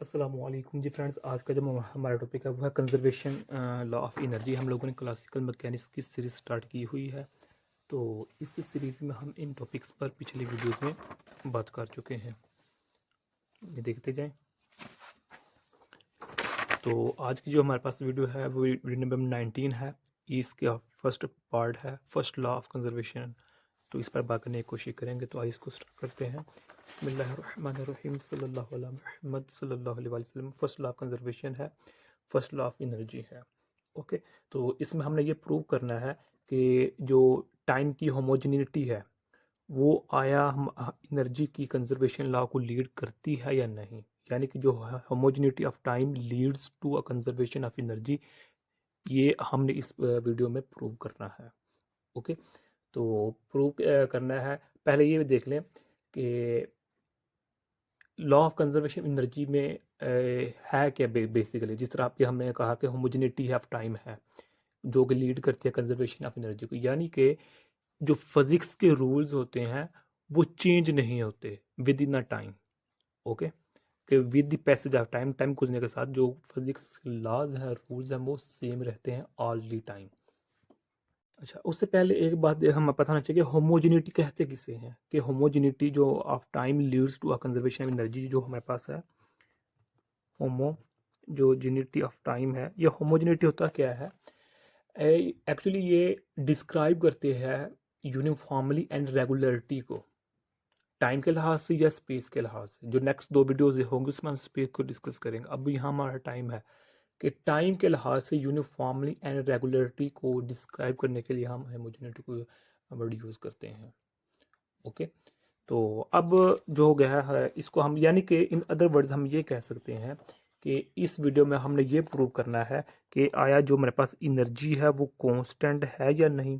अस्सलामुअलैकुम जी फ्रेंड्स। आज का जो हमारा टॉपिक है वो है कंजर्वेशन लॉ ऑफ एनर्जी। हम लोगों ने क्लासिकल मैकेनिक्स की सीरीज स्टार्ट की हुई है। तो इस सीरीज़ में हम इन टॉपिक्स पर पिछली वीडियोस में बात कर चुके हैं। ये देखते जाएं। तो आज की जो हमारे पास वीडियो है वो वीडियो नंबर 19 है। इसका फर्स्ट पार्ट है फर्स्ट लॉ ऑफ कंजर्वेशन। तो इस पर बात करने की कोशिश करेंगे। तो आइए इसको स्टार्ट करते हैं। बिस्मिल्लाहिर्रहमानिर्रहीम सल्लल्लाहु अला मुहम्मद सल्लल्लाहु अलैहि वसल्लम। फर्स्ट लॉ ऑफ कंजर्वेशन है, फर्स्ट लॉ ऑफ एनर्जी है। ओके, तो इसमें हमने ये प्रूव करना है कि जो टाइम की होमोजेनिटी है वो आया हम एनर्जी की कंजर्वेशन लॉ को लीड करती है या नहीं। यानी कि जो homogeneity of time leads to a conservation of energy, ये हमने इस वीडियो में प्रूव करना है। ओके, तो प्रूव करना है। पहले ये देख लें कि लॉ ऑफ कंजर्वेशन एनर्जी में है क्या बेसिकली। जिस तरह आपके हमने कहा कि होमोजेनिटी ऑफ टाइम है जो कि लीड करती है कंजर्वेशन ऑफ एनर्जी को। यानी कि जो फिजिक्स के रूल्स होते हैं वो चेंज नहीं होते within a time. Okay, कि with the passage of time, time गुजरने के साथ जो फिजिक्स लॉज हैं, रूल्स हैं, वो सेम रहते हैं ऑल द टाइम। अच्छा, उससे पहले एक बात हमें पता होना चाहिए, होमोजेनिटी कहते किसे हैं। कि होमोजेनिटी जो of time leads to a conservation of energy जो हमारे पास है, होमोजेनिटी ऑफ टाइम है। ये होमोजेनिटी होता क्या है? एक्चुअली ये डिस्क्राइब करते हैं यूनिफॉर्मली एंड रेगुलरिटी को, टाइम के लिहाज से या स्पेस के लिहाज से। जो नेक्स्ट दो वीडियोस होंगे उसमें हम स्पेस को डिस्कस करेंगे। अब यहाँ हमारा टाइम है कि टाइम के लिहाज से यूनिफॉर्मली एंड रेगुलरिटी को डिस्क्राइब करने के लिए हम होमोजेनिटी को वर्ड यूज़ करते हैं। ओके, तो अब जो हो गया है इसको हम, यानी कि इन अदर वर्ड्स हम ये कह सकते हैं कि इस वीडियो में हमने ये प्रूव करना है कि आया जो मेरे पास एनर्जी है वो कांस्टेंट है या नहीं,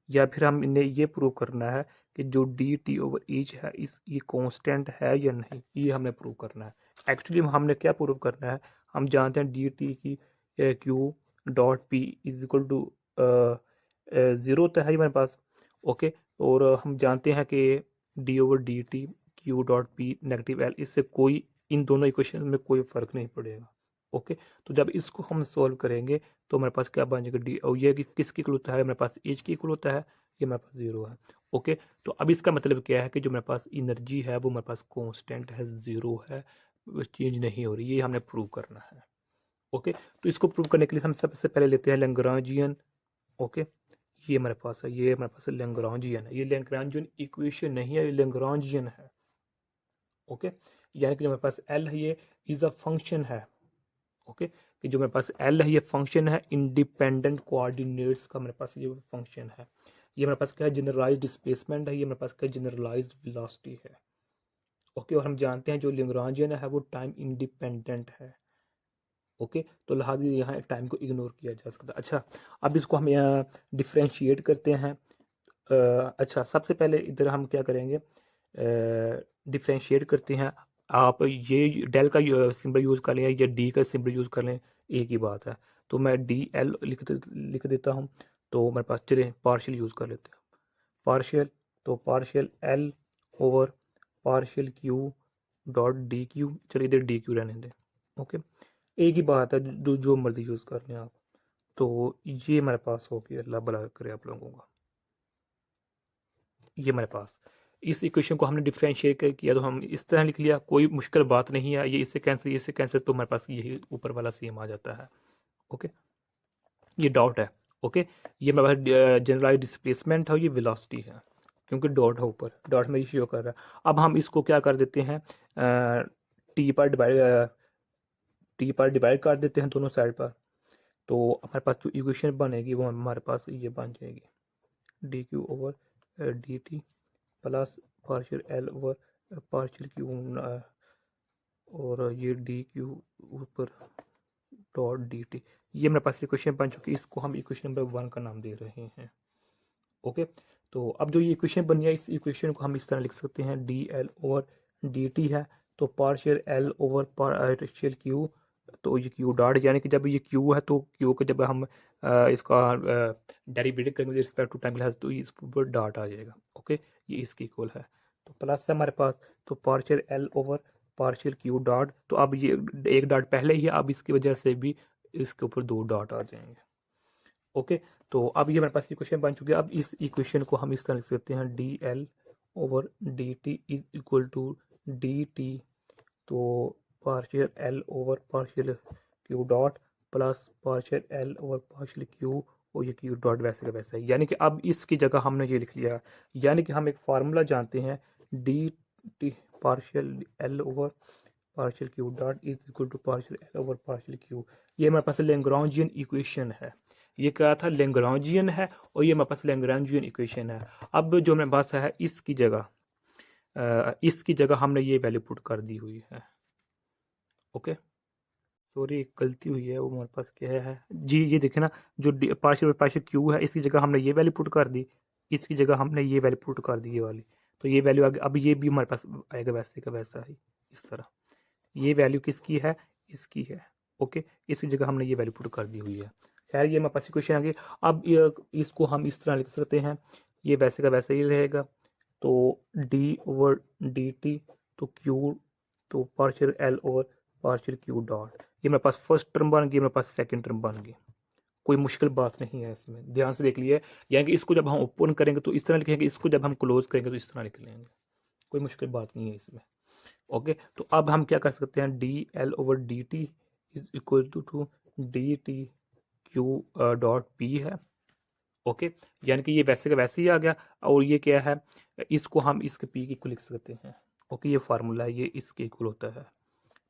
या फिर हम इन्हें ये प्रूव करना है कि जो डी टी ओवर एच है ये कांस्टेंट है या नहीं। ये हमने प्रूव करना है। एक्चुअली हमने क्या प्रूव करना है, हम जानते हैं डी टी की q dot p is equal to zero तो है ही मेरे पास। ओके, और हम जानते हैं कि D over d t q dot p negative L, इससे कोई, इन दोनों इक्वेशन में कोई फर्क नहीं पड़ेगा। ओके, तो जब इसको हम सॉल्व करेंगे तो हमारे पास क्या बन जाएगा, डी, और ये कि किसकी इक्वल होता है, मेरे पास एच की इक्वल होता है, ये मेरे पास ज़ीरो है। ओके, तो अब इसका मतलब क्या है कि जो मेरे पास एनर्जी है वो मेरे पास कांस्टेंट है, ज़ीरो है, चेंज नहीं हो रही। ये हमने प्रूव करना है। ओके, तो इसको प्रूव करने के लिए हम सबसे पहले लेते हैं लैग्रांजियन। ओके, ये हमारे पास है, ये हमारे पास लैग्रांजियन है। ये लैग्रांजियन इक्वेशन नहीं है, ये लैग्रांजियन है। ओके, यानी कि जो हमारे पास एल है ये इज अ फंक्शन है। ओके, कि जो मेरे पास एल है ये फंक्शन है इंडिपेंडेंट कोऑर्डिनेट्स का, मेरे पास ये फंक्शन है। ये मेरे पास क्या है, जनरलाइज्ड डिस्प्लेसमेंट है। ये मेरे पास क्या है, जनरलाइज्ड वेलोसिटी है। ओके, और हम जानते हैं जो लैग्रांजियन है वो टाइम इंडिपेंडेंट है। ओके, तो लिहाजा यहाँ एक टाइम को इग्नोर किया जा सकता है। अच्छा, अब इसको हम यहाँ डिफ्रेंशिएट करते हैं। अच्छा, सबसे पहले इधर हम क्या करेंगे, डिफ्रेंशिएट करते हैं। आप ये डेल का सिंबल यूज़ कर लें या डी का सिंबल यूज़ कर लें, एक ही बात है। तो मैं डी एल लिख देता हूँ। तो मेरे पास चले पार्शियल यूज़ कर लेते हैं। पार्शियल, तो partial L over partial q dot D Q. चलिए इधर डी क्यू रहने दें। ओके, एक ही बात है, जो जो मर्जी यूज़ कर लें आप। तो ये हमारे पास हो गया, अल्लाह भला करे आप लोगों का। ये हमारे पास इस इक्वेशन को हमने डिफरेंशिएट किया तो हम इस तरह लिख लिया, कोई मुश्किल बात नहीं है। ये इससे कैंसिल, इससे कैंसिल, तो हमारे पास यही ऊपर वाला सेम आ जाता है। ओके, ये डॉट है। ओके, ये हमारे पास जनरलाइज डिस्प्लेसमेंट है, ये वेलोसिटी है क्योंकि डॉट है ऊपर, डॉट में ये शो कर रहा है। अब हम इसको क्या कर देते हैं, टी पर डिवाइड, टी पर डिवाइड कर देते हैं दोनों साइड पर। तो हमारे पास जो इक्वेशन बनेगी वो हमारे पास ये बन जाएगी, D Q over d T plus partial L over partial q, और ये डी क्यू ऊपर डॉट डी टी। ये मेरे पास इक्वेशन बन चुकी है। इसको हम इक्वेशन नंबर 1 का नाम दे रहे हैं। ओके, तो अब जो ये इक्वेशन बनी है इस इक्वेशन को हम इस तरह लिख सकते हैं, d L over d T है तो partial L over partial Q, तो ये क्यू डॉट, यानी कि जब ये क्यू है तो क्यू को जब हम इसका डेरिवेटिव करेंगे रिस्पेक्ट टू टाइम लिहाज तो इस पर डॉट आ जाएगा। ओके, ये इसकी इक्वल है। तो प्लस है हमारे पास, तो partial L over partial q dot, तो अब ये एक डॉट पहले ही है, अब इसकी वजह से भी इसके ऊपर 2 डॉट आ जाएंगे। ओके, तो अब ये हमारे पास इक्वेशन बन चुकी है। अब इस इक्वेशन को हम इस तरह लिख सकते हैं, d L over d t is equal to d t, तो partial L over partial q dot plus partial L over partial q, और ये क्यू डॉट वैसे का वैसा है। यानी कि अब इसकी जगह हमने ये लिख लिया, यानी कि हम एक फार्मूला जानते हैं, d t partial L over partial q dot is equal to partial L over partial q. ये हमारे पास लैग्रैन्जियन इक्वेशन है, ये क्या था, लैग्रैन्जियन है, और ये हमारे पास लैग्रैन्जियन इक्वेशन है। अब जो हमारे पास है, इसकी जगह हमने ये वैल्यू पुट कर दी हुई है। ओके, सॉरी एक गलती हुई है, वो हमारे पास क्या है जी, ये देखे ना, जो पार्शियल पार्शियल क्यू है, इसकी जगह हमने ये वैल्यू पुट कर दी, इसकी जगह हमने ये वैल्यू पुट कर दी, ये वाली, तो ये वैल्यू आगे, अब ये भी हमारे पास आएगा वैसे का वैसा ही, इस तरह। ये वैल्यू किसकी है, इसकी है। ओके, इसकी जगह हमने ये वैल्यू पुट कर दी हुई है। खैर, ये हमारे पास इक्वेशन आ गई। अब इसको हम इस तरह लिख सकते हैं, ये वैसे का वैसा ही रहेगा, तो डी ओवर डी टी, तो क्यू, तो partial L over partial q dot, ये मेरे पास फर्स्ट टर्म बन गई, मेरे पास सेकंड टर्म बन गई। कोई मुश्किल बात नहीं है इसमें, ध्यान से देख लिए। यानी कि इसको जब हम ओपन करेंगे तो इस तरह लिखेंगे, इसको जब हम क्लोज करेंगे तो इस तरह लिख लेंगे, कोई मुश्किल बात नहीं है इसमें। ओके, तो अब हम क्या कर सकते हैं, d L over d t is equal to d t q dot p है। ओके, यानी कि ये वैसे का वैसे ही आ गया, और ये क्या है, इसको हम इसके पी के इक्वल लिख सकते हैं। ओके, ये फार्मूला है, ये इसके इक्वल होता है,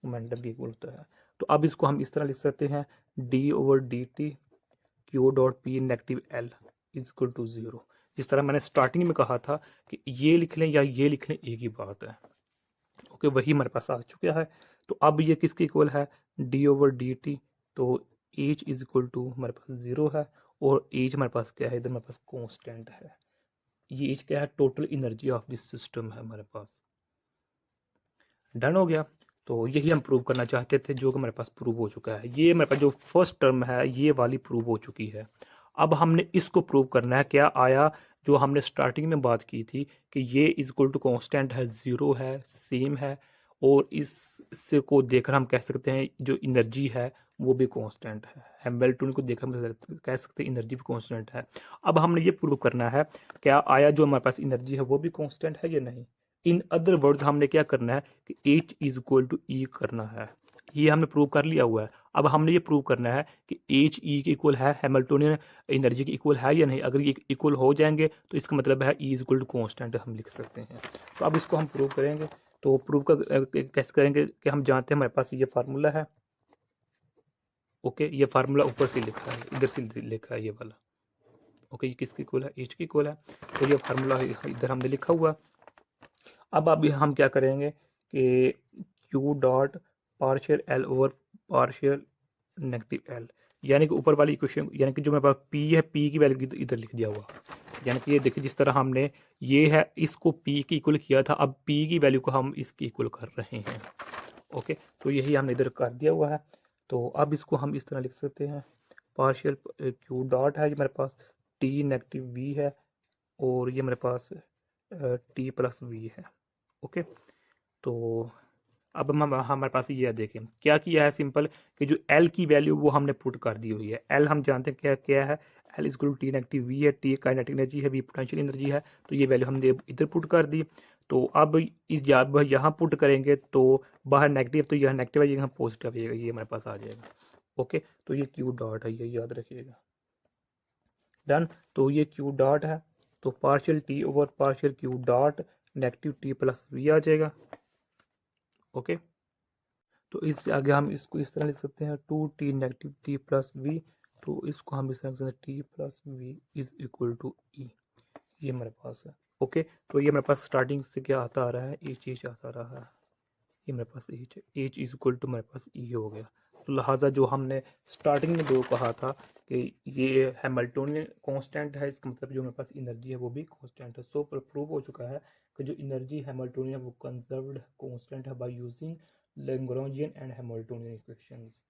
मोमेंटम के इक्वल होता है। तो अब इसको हम इस तरह लिख सकते हैं, d over d t q dot p negative L is equal to 0। जिस तरह मैंने स्टार्टिंग में कहा था कि ये लिख लें या ये लिख लें, एक ही बात है। ओके, वही हमारे पास आ चुका है। तो अब ये किसके इक्वल है, डी ओवर डी टी, तो एच इज इक्वल टू हमारे पास 0 है, और एच हमारे पास क्या है, इधर हमारे पास कॉन्स्टेंट है। ये एच क्या है, total energy of this system है हमारे पास। डन हो गया। तो यही हम प्रूव करना चाहते थे, जो कि हमारे पास प्रूव हो चुका है। ये हमारे पास जो फर्स्ट टर्म है, ये वाली प्रूव हो चुकी है। अब हमने इसको प्रूव करना है, क्या आया, जो हमने स्टार्टिंग में बात की थी कि ये इज इक्वल टू कॉन्स्टेंट है, 0 है, सेम है, और इससे को देखकर हम कह सकते हैं जो एनर्जी है वो भी कांस्टेंट है। हैमिल्टन को देखकर हम कह सकते हैं एनर्जी भी कांस्टेंट है। अब हमने ये प्रूव करना है, क्या आया जो हमारे पास एनर्जी है वो भी कांस्टेंट है या नहीं। इन अदर वर्ड्स हमने क्या करना है कि H is equal to E करना है। ये हमने प्रूव कर लिया हुआ है। अब हमने ये प्रूव करना है कि H E के इक्वल है, हैमिल्टोनियन एनर्जी के इक्वल है या नहीं। अगर ये इक्वल हो जाएंगे तो इसका मतलब है E is equal to constant हम लिख सकते हैं। तो अब इसको हम प्रूव करेंगे। तो प्रूव कैसे करेंगे कि हम जानते हैं हमारे पास ये फार्मूला है। ओके, ये फार्मूला ऊपर से लिखा है, इधर से लिखा है ये वाला। ओके, ये किसकी इक्वल है, H की इक्वल है। तो ये फार्मूला इधर हमने लिखा हुआ। अब हम क्या करेंगे कि Q dot partial L over partial negative L, यानी कि ऊपर वाली इक्वेशन, यानी कि जो मेरे पास पी है, पी की वैल्यू इधर लिख दिया हुआ। यानी कि ये देखिए, जिस तरह हमने ये है इसको पी की इक्वल किया था, अब पी की वैल्यू को हम इसकी इक्वल कर रहे हैं। ओके, तो यही हमने इधर कर दिया हुआ है। तो अब इसको हम इस तरह लिख सकते हैं, पार्शियल क्यू डॉट है, ये मेरे पास टी नेगेटिव वी है, और ये मेरे पास टी प्लस वी है। ओके, तो अब हम हमारे पास ये देखें क्या किया है, सिंपल कि जो एल की वैल्यू वो हमने पुट कर दी हुई है। एल हम जानते हैं क्या क्या है, L is T negative V है, टी काइनेटिक एनर्जी है, वी पोटेंशियल एनर्जी है। तो ये वैल्यू हमने इधर पुट कर दी। तो अब यहाँ पुट करेंगे तो बाहर नेगेटिव, तो यह नेगेटिव है, यहाँ पॉजिटिव है, ये हमारे पास आ जाएगा। ओके, तो ये क्यू डॉट है, ये याद रखिएगा। डन, तो ये क्यू डॉट है, तो partial t over partial q dot negative t plus v आ जाएगा। ओके, तो इससे आगे हम इसको इस तरह लिख सकते हैं, two t negative t plus v, तो इसको हम इस तरह लिख सकते हैं, t plus v is equal to e. ये हमारे पास है। ओके, तो ये मेरे पास स्टार्टिंग से क्या आता आ रहा है, एच आता रहा है, ये मेरे पास एच इज इक्वल टू मेरे पास ई हो गया। तो लिहाजा जो हमने स्टार्टिंग में जो कहा था कि ये हैमिल्टोनियन कांस्टेंट है, इसका मतलब जो मेरे पास एनर्जी है वो भी कांस्टेंट है। सो प्रूव हो चुका है कि जो एनर्जी हैमिल्टोनियन वो कंजर्व्ड कांस्टेंट है by using Lagrangian and Hamiltonian equations.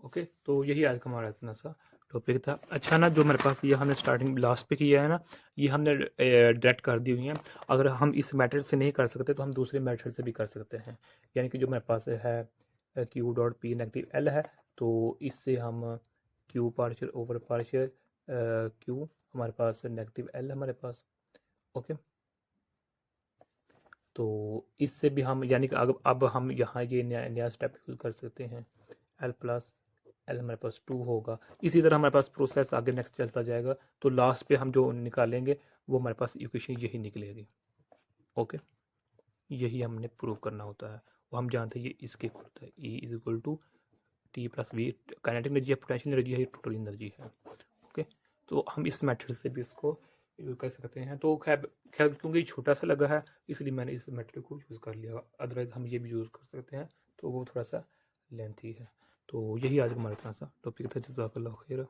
Okay, तो यही आज का हमारा इतना सा टॉपिक था। अच्छा ना, जो मेरे पास ये हमने स्टार्टिंग लास्ट पे किया है ना, ये हमने डायरेक्ट कर दी हुई हैं। अगर हम इस मेथड से नहीं कर सकते तो हम दूसरे मेथड से भी कर सकते हैं। यानी कि जो मेरे पास है Q dot p negative L है, तो इससे हम Q partial over partial Q, हमारे पास नेगेटिव एल हमारे पास। ओके, तो इससे भी हम यानी कि अब हम यहाँ ये नया स्टेप यूज़ कर सकते हैं। एल प्लस एल हमारे पास 2 होगा। इसी तरह हमारे पास प्रोसेस आगे नेक्स्ट चलता जाएगा, तो लास्ट पे हम जो निकालेंगे वो हमारे पास इक्वेशन यही निकलेगी। ओके, यही हमने प्रूव करना होता है। वो हम जानते हैं ये इसके इक्वल होता है, E is equal to T plus V, kinetic energy है, पोटेंशियल एनर्जी है, टोटल एनर्जी है। ओके, तो हम इस मेथड से भी इसको यूज कर सकते हैं। तो खैर खैर क्योंकि छोटा सा लगा है इसलिए मैंने इस मेथड को यूज़ कर लिया, अदरवाइज हम ये भी यूज़ कर सकते हैं, तो वो थोड़ा सा लेंथी है। तो यही आज का हमारा थोड़ा सा टॉपिक था। जज़ाकल्लाह खैर।